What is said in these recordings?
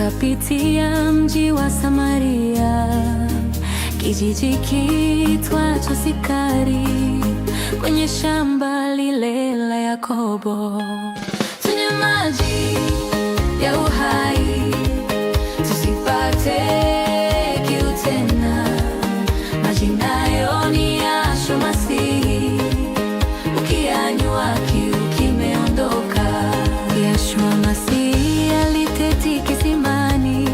Tukapitia mji wa Samaria, kijiji kitwacho Sikari, kwenye shamba lile la Yakobo. Tunywe maji ya uhai, tusipate kiu tena. Maji nayo ni Yashua Masihi, ukiyanywa kiu kimeondoka. Yashua Masihi aliteti kisimani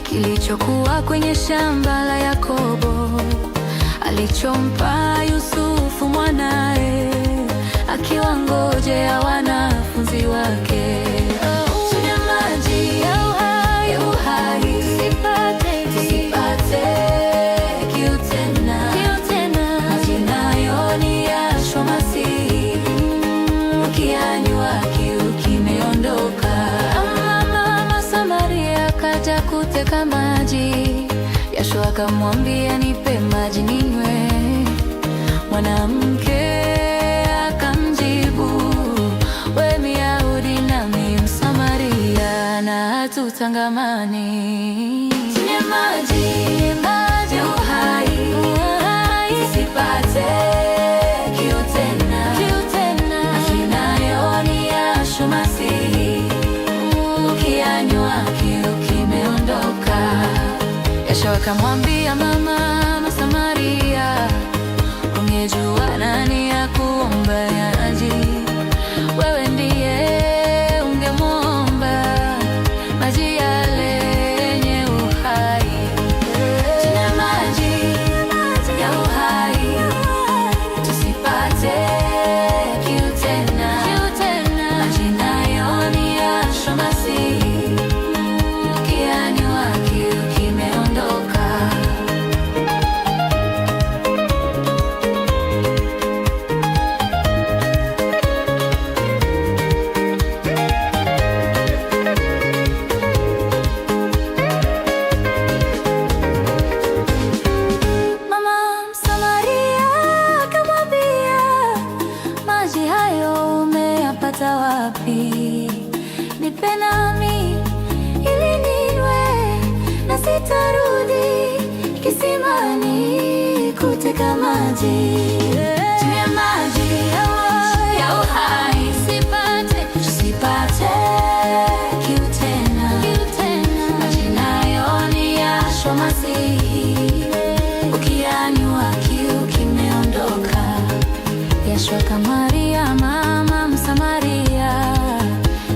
kilichokuwa kwenye shamba la Yakobo, alichompa Yusufu mwanae, akiwangojea wanafunzi wake. Tunywe maji ya uhai, tusipate kiu tena. Maji nayo ni Yashua Masihi, ukiyanywa kiu kimeondoka. Mama Samaria akaja kuteka maji, Yashua akamwambia, nipe maji ninywe. Mwanamke akamjibu, we Myahudi nami Msamaria, na hatutangamani. Tunywe maji ya uhai, tusipate kiu tena. Maji nayo ni Yashua Masihi, ukiyanywa kiu kimeondoka. Yashua akamwambia, mama Samaria, ungejua nani akuomba maji, wewe ndiye ungemwomba maji yale yenye uhai. Tunywe maji ya uhai, tusipate kiu tena. Maji nayo ni Yashua Masihi, ukiyanywa kiu kimeondoka. Wapi? Nipe nami ili ninywe, na sitarudi kisimani kuteka maji. Tunywe maji ya uhai, tusipate kiu tena. Maji nayo ni Yashua Masihi, ukiyanywa kiu kimeondoka. Yashua akamwambia mama Msamaria,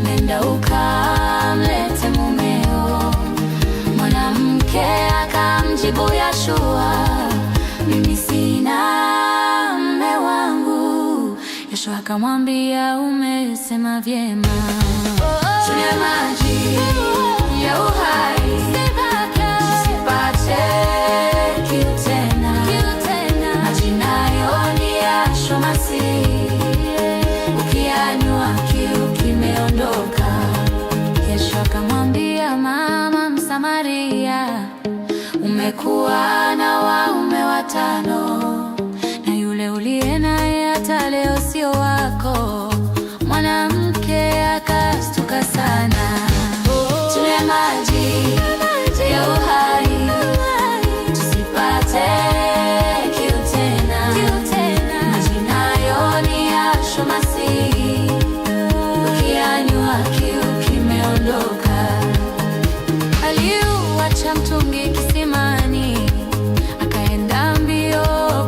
nenda ukamlete mumeo. Mwanamke akamjibu Yashua, mimi sina mume wangu. Yashua akamwambia, umesema vyema. Tunywe maji ya uhai, tusipate kiu tena. Maji nayo ni Yashua Masihi, ukiyanywa kiu kimeondoka. Yashua akamwambia mama Msamaria, umekuwa na waume 5, na yule uliye naye hata leo sio wako. Mwanamke akastuka sana. Tunywe maji ya uhai, tusipate kiu tena. Maji nayo ni Yashua Masihi, ukiyanywa kiu kimeondoka. Aliuacha mtungi kisimani, akaenda mbio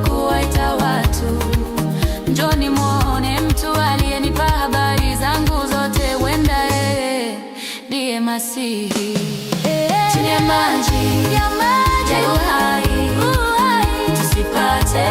kuwaita watu, njoni muone mtu aliyenipa habari zangu zote, huenda yeye ndiye Masihi. Tunywe maji ya uhai, tusipate